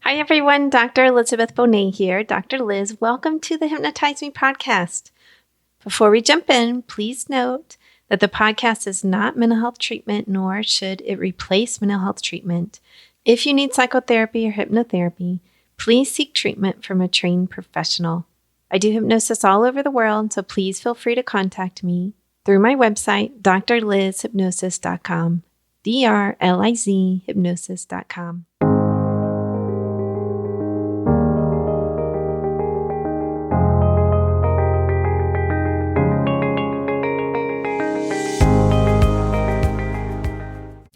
Hi, everyone. Dr. Elizabeth Bonet here. Dr. Liz, welcome to the Hypnotize Me podcast. Before we jump in, please note that the podcast is not mental health treatment, nor should it replace mental health treatment. If you need psychotherapy or hypnotherapy, please seek treatment from a trained professional. I do hypnosis all over the world, so please feel free to contact me through my website, drlizhypnosis.com, DRLIZ hypnosis.com.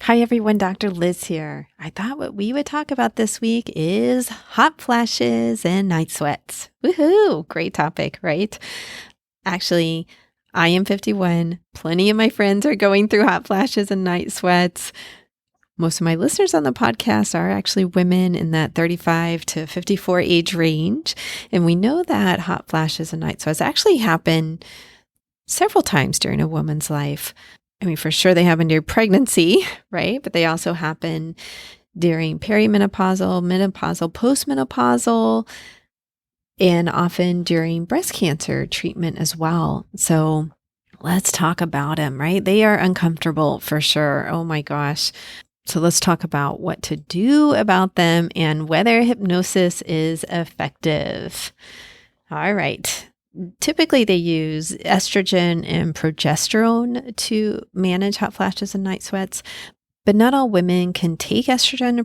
Hi everyone, Dr. Liz here. I thought what we would talk about this week is hot flashes and night sweats. Woohoo! Great topic, right? Actually, I am 51. Plenty of my friends are going through hot flashes and night sweats. Most of my listeners on the podcast are actually women in that 35 to 54 age range. And we know that hot flashes and night sweats actually happen several times during a woman's life. I mean, for sure they happen during pregnancy, right? But they also happen during perimenopausal, menopausal, postmenopausal, and often during breast cancer treatment as well. So let's talk about them, right? They are uncomfortable for sure. Oh my gosh. So let's talk about what to do about them and whether hypnosis is effective. All right. Typically, they use estrogen and progesterone to manage hot flashes and night sweats, but not all women can take estrogen or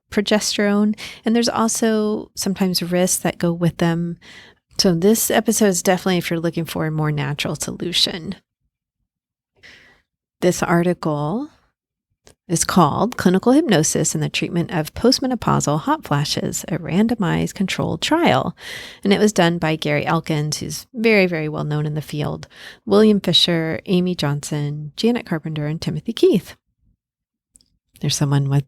progesterone, and there's also sometimes risks that go with them. So this episode is definitely if you're looking for a more natural solution. This article is called Clinical Hypnosis in the Treatment of Postmenopausal Hot Flashes, a randomized controlled trial. And it was done by Gary Elkins, who's very, very well known in the field, William Fisher, Aimee Johnson, Janet Carpenter, and Timothy Keith. There's someone with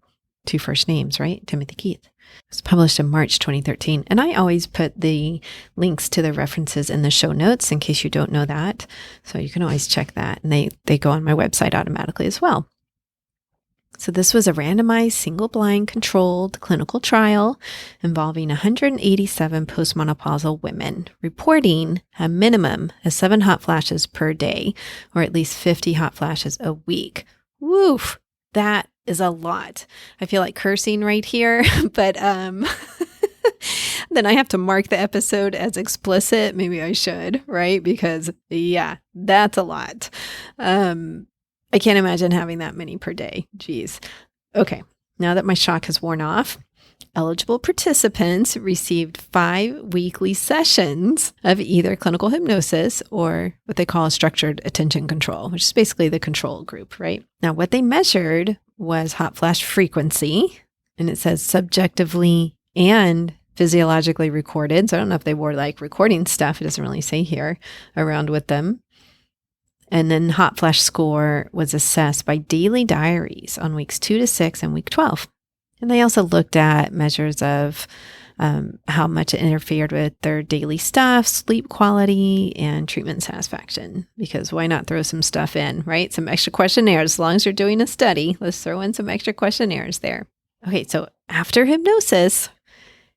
two first names, right? Timothy Keith. It was published in March 2013. And I always put the links to the references in the show notes in case you don't know that. So you can always check that. And they go on my website automatically as well. So this was a randomized, single-blind, controlled clinical trial involving 187 postmenopausal women reporting a minimum of 7 hot flashes per day, or at least 50 hot flashes a week. Woof, that is a lot. I feel like cursing right here, but then I have to mark the episode as explicit. Maybe I should, right? Because yeah, that's a lot. I can't imagine having that many per day. Geez. Okay. Now that my shock has worn off, eligible participants received 5 weekly sessions of either clinical hypnosis or what they call a structured attention control, which is basically the control group, right? Now, what they measured was hot flash frequency, and it says subjectively and physiologically recorded. So I don't know if they wore like recording stuff. It doesn't really say here around with them. And then hot flash score was assessed by daily diaries on weeks 2 to 6 and week 12. And they also looked at measures of how much it interfered with their daily stuff, sleep quality, and treatment satisfaction. Because why not throw some stuff in, right? Some extra questionnaires. As long as you're doing a study, let's throw in some extra questionnaires there. Okay, so after hypnosis,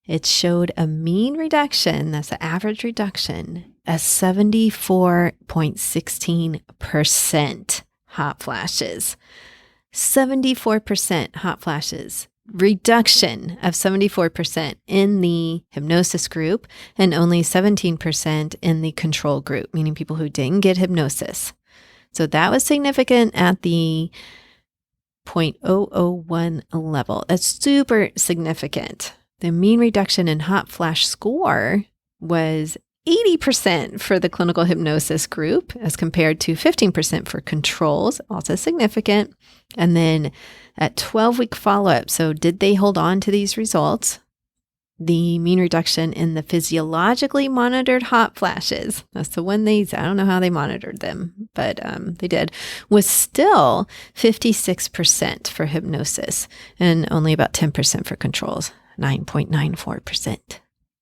it showed a mean reduction, that's the average reduction, a 74.16% hot flashes. 74% hot flashes. Reduction of 74% in the hypnosis group and only 17% in the control group, meaning people who didn't get hypnosis. So that was significant at the 0.001 level. That's super significant. The mean reduction in hot flash score was 80% for the clinical hypnosis group as compared to 15% for controls, also significant. And then at 12-week follow-up, so did they hold on to these results? The mean reduction in the physiologically monitored hot flashes, that's the one I don't know how they monitored them, but they did, was still 56% for hypnosis and only about 10% for controls, 9.94%.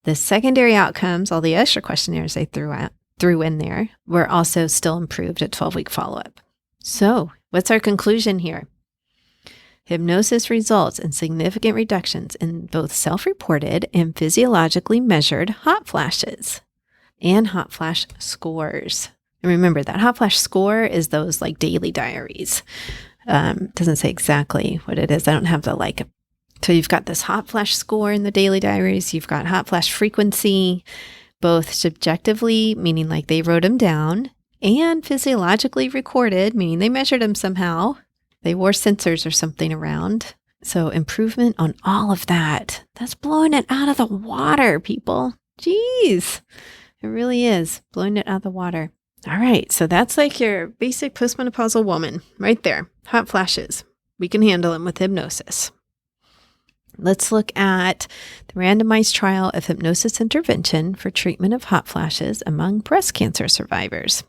The secondary outcomes, all the extra questionnaires they threw in there, were also still improved at 12-week follow-up. So what's our conclusion here? Hypnosis results in significant reductions in both self-reported and physiologically measured hot flashes and hot flash scores. And remember, that hot flash score is those like daily diaries. Doesn't say exactly what it is. I don't have the like. So you've got this hot flash score in the daily diaries. You've got hot flash frequency, both subjectively, meaning like they wrote them down, and physiologically recorded, meaning they measured them somehow. They wore sensors or something around. So improvement on all of that. That's blowing it out of the water, people. Jeez. It really is blowing it out of the water. All right. So that's like your basic postmenopausal woman right there. Hot flashes. We can handle them with hypnosis. Let's look at the randomized trial of hypnosis intervention for treatment of hot flashes among breast cancer survivors.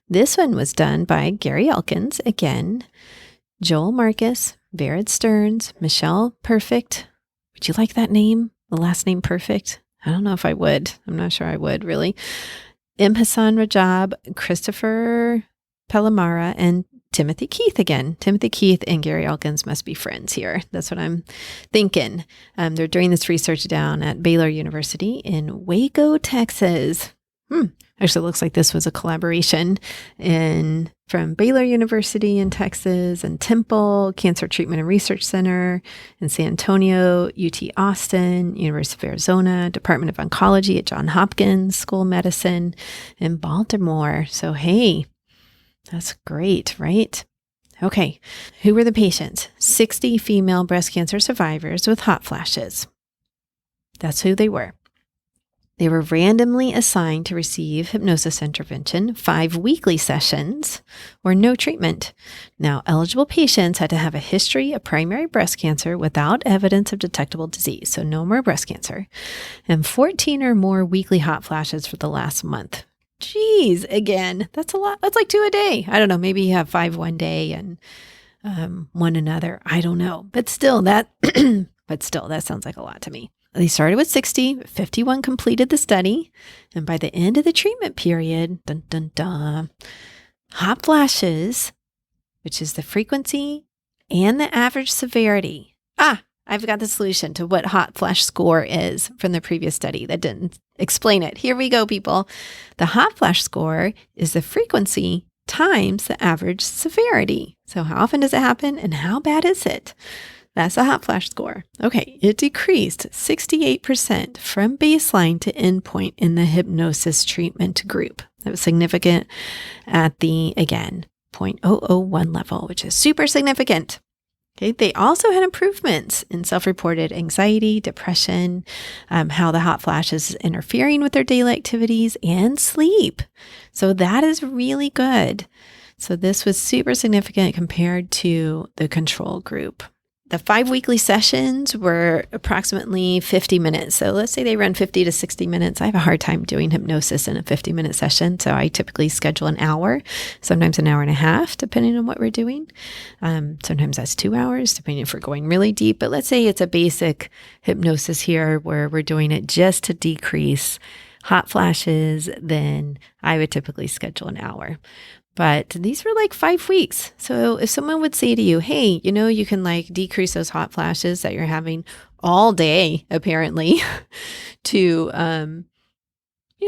This one was done by Gary Elkins, again, Joel Marcus, Vered Stearns, Michelle Perfect. Would you like that name? The last name Perfect? I don't know if I would. I'm not sure I would, really. M. Hassan Rajab, Christopher Pellamara, and Timothy Keith again. Timothy Keith and Gary Elkins must be friends here. That's what I'm thinking. They're doing this research down at Baylor University in Waco, Texas. Actually, it looks like this was a collaboration from Baylor University in Texas and Temple Cancer Treatment and Research Center in San Antonio, UT Austin, University of Arizona, Department of Oncology at Johns Hopkins School of Medicine in Baltimore. So, hey, that's great, right? Okay. Who were the patients? 60 female breast cancer survivors with hot flashes. That's who they were. They were randomly assigned to receive hypnosis intervention, 5 weekly sessions, or no treatment. Now, eligible patients had to have a history of primary breast cancer without evidence of detectable disease, so no more breast cancer, and 14 or more weekly hot flashes for the last month. Geez, again, that's a lot. That's like 2 a day. I don't know. Maybe you have 5 one day and 1 another. I don't know. But still, that sounds like a lot to me. They started with 60, 51 completed the study, and by the end of the treatment period, hot flashes, which is the frequency and the average severity. I've got the solution to what hot flash score is from the previous study that didn't explain it. Here we go, people. The hot flash score is the frequency times the average severity. So how often does it happen and how bad is it? That's a hot flash score. Okay, it decreased 68% from baseline to endpoint in the hypnosis treatment group. That was significant at the, again, 0.001 level, which is super significant. Okay, they also had improvements in self-reported anxiety, depression, how the hot flash is interfering with their daily activities, and sleep. So that is really good. So this was super significant compared to the control group. The 5 weekly sessions were approximately 50 minutes. So let's say they run 50 to 60 minutes. I have a hard time doing hypnosis in a 50-minute session. So I typically schedule an hour, sometimes an hour and a half, depending on what we're doing. Sometimes that's 2 hours, depending if we're going really deep. But let's say it's a basic hypnosis here where we're doing it just to decrease hot flashes. Then I would typically schedule an hour. But these were like 5 weeks. So if someone would say to you, hey, you can like decrease those hot flashes that you're having all day, apparently, to,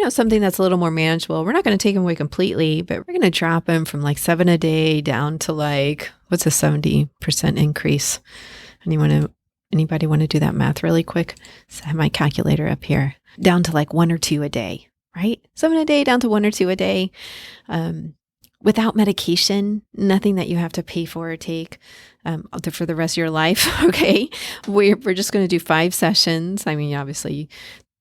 something that's a little more manageable. We're not going to take them away completely, but we're going to drop them from like 7 a day down to like, what's a 70% increase? Anybody want to do that math really quick? So I have my calculator up here. Down to like 1 or 2 a day, right? 7 a day down to 1 or 2 a day. Without medication, nothing that you have to pay for or take for the rest of your life, okay? We're just going to do 5 sessions. I mean, obviously,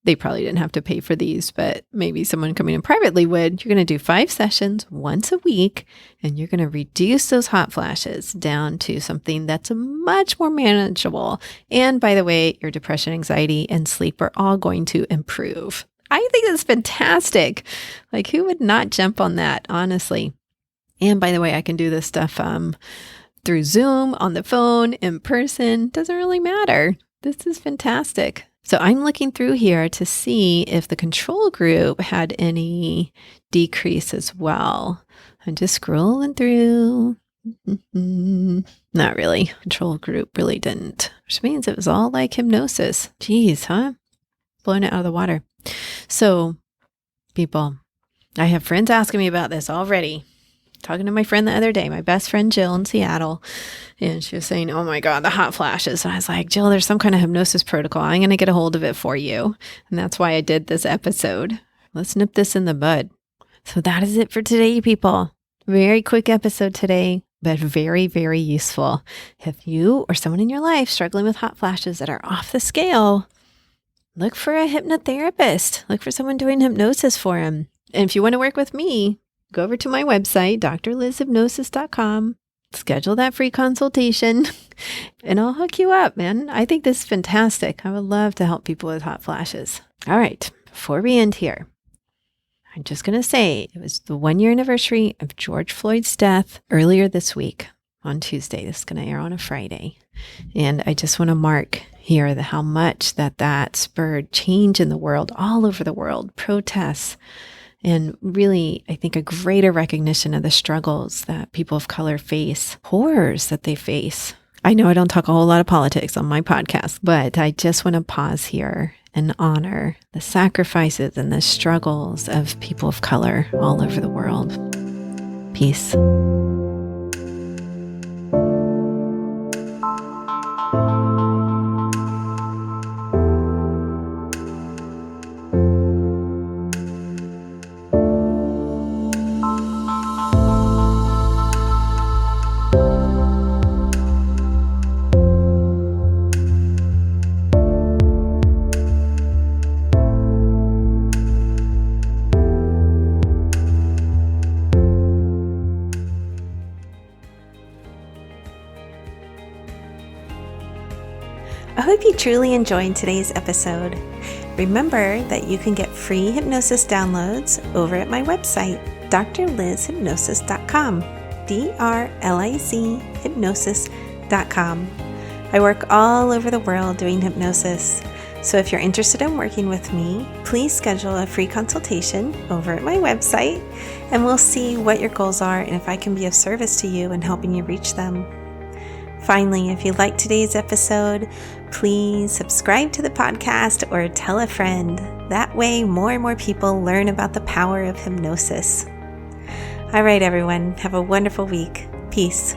they probably didn't have to pay for these, but maybe someone coming in privately would. You're going to do 5 sessions once a week, and you're going to reduce those hot flashes down to something that's much more manageable. And by the way, your depression, anxiety, and sleep are all going to improve. I think that's fantastic. Like, who would not jump on that, honestly? And by the way, I can do this stuff through Zoom, on the phone, in person. Doesn't really matter. This is fantastic. So I'm looking through here to see if the control group had any decrease as well. I'm just scrolling through. Not really. Control group really didn't, which means it was all like hypnosis. Jeez, huh? Blowing it out of the water. So, people, I have friends asking me about this already. Talking to my friend the other day, my best friend Jill in Seattle, and she was saying, oh my God, the hot flashes. And I was like, Jill, there's some kind of hypnosis protocol. I'm going to get a hold of it for you. And that's why I did this episode. Let's nip this in the bud. So that is it for today, people. Very quick episode today, but very, very useful. If you or someone in your life struggling with hot flashes that are off the scale, look for a hypnotherapist. Look for someone doing hypnosis for them. And if you want to work with me, go over to my website, drlizhypnosis.com, schedule that free consultation, and I'll hook you up, man. I think this is fantastic. I would love to help people with hot flashes. All right, before we end here, I'm just going to say it was the 1-year anniversary of George Floyd's death earlier this week on Tuesday. This is going to air on a Friday. And I just want to mark here how much that spurred change in the world, all over the world, protests, and really, I think, a greater recognition of the struggles that people of color face, horrors that they face. I know I don't talk a whole lot of politics on my podcast, but I just want to pause here and honor the sacrifices and the struggles of people of color all over the world. Peace. I hope you truly enjoyed today's episode. Remember that you can get free hypnosis downloads over at my website, drlizhypnosis.com, DRLIZ hypnosis.com. I work all over the world doing hypnosis, so if you're interested in working with me, please schedule a free consultation over at my website, and we'll see what your goals are and if I can be of service to you in helping you reach them. Finally, if you liked today's episode, please subscribe to the podcast or tell a friend. That way, more and more people learn about the power of hypnosis. All right, everyone, have a wonderful week. Peace.